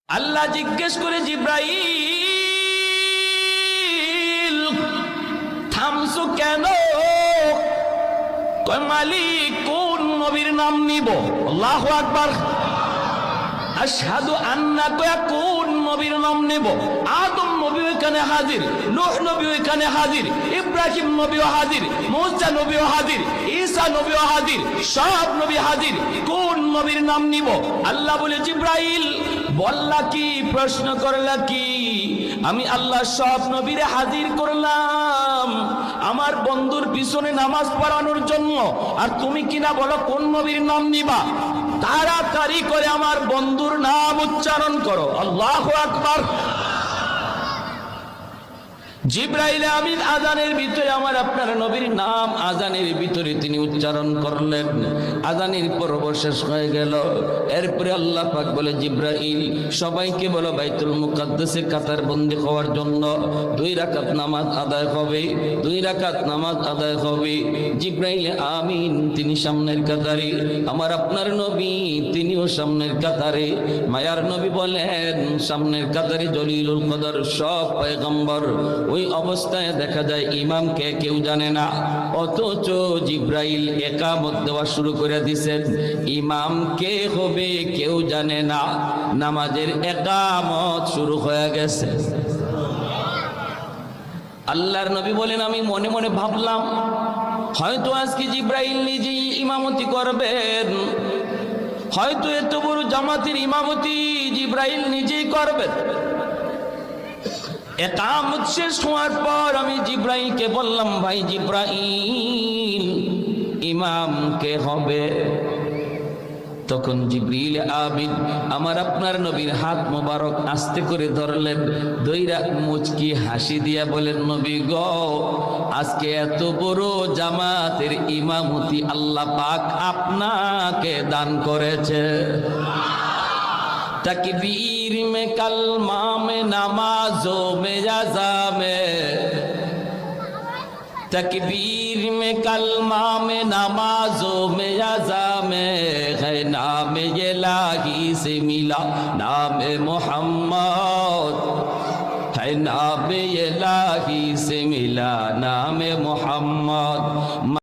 আল্লাহ জিজ্ঞেস করে, জিব্রাইল থামছো কেন? কয় মালিক কোন নবীর নাম নিব? আল্লাহু আকবার। আশহাদু আন্না, কয় কোন নবীর নাম নেব? আদম নবী এখানে হাজির, নূহ নবী এখানে হাজির, ইব্রাহিম নবীও হাজির, মুসা নবীও হাজির, ঈসা নবীও হাজির, সব নবী হাজির। কোন নবীর নাম নিব? আল্লাহ বলে, জিব্রাইল বললা কি, প্রশ্ন করলা কি? আমি আল্লাহ সব নবীরে হাজির করলাম আমার বন্ধুর পিছনে নামাজ পড়ানোর জন্য, আর তুমি কিনা বলো কোন নবীর নাম নিবা? তাড়াতাড়ি করে আমার বন্ধুর নাম উচ্চারণ করো। আল্লাহু আকবার। জিব্রাইল আমিন আযানের ভিতরে আমার আপনার নবীর নাম আযানের ভিতরে তিনি উচ্চারণ করলেন। আযানের পর্ব শেষ হয়ে গেল। এরপরে আল্লাহ পাক বলে, জিব্রাইল সবাইকে বলো বাইতুল মুকাদ্দাসে কাতার বন্দী হওয়ার জন্য 2 রাকাত নামাজ আদায় হবে, 2 রাকাত নামাজ আদায় হবে। জিব্রাইল আমিন তিনি সামনের কাতারে, আমার আপনার নবী তিনিও সামনের কাতারে। মায়ার নবী বলেন, সামনের কাতারে জলিলুল কদর সব পয়গম্বর। ওই অবস্থায় দেখা যায় ইমামকে কেউ জানে না, অথচ জিব্রাইল একামত দেওয়া শুরু করে দিয়েছেন। ইমাম কে হবে কেউ জানে না, নামাজের একামত শুরু হয়ে গেছে। আল্লাহর নবী বলেন, আমি মনে মনে ভাবলাম হয়তো আজকে জিব্রাইল নিজেই ইমামতি করবেন, হয়তো এত বড় জামাতের ইমামতি জিব্রাইল নিজেই করবেন। একামত শেষ হওয়ার পর আমি জিব্রাইলকে বললাম, ভাই জিব্রাইল ইমাম কে হবে? তখন জিবরিল আমিন আমার আপনার নবীর হাত মোবারক আস্তে করে ধরলেন, দইরা মুচকি হাসি দিয়া বলেন, নবী গো, আজকে এত বড় জামাতের ইমামতি আল্লাহ পাক আপনাকে দান করেছে। तकबीर में कलमा में नमाजों में अज़ा में, तकबीर में कलमा में नमाजों में अज़ा में है नाम इलाही से मिला नाम मोहम्मद, है नाम इलाही से मिला नाम मोहम्मद।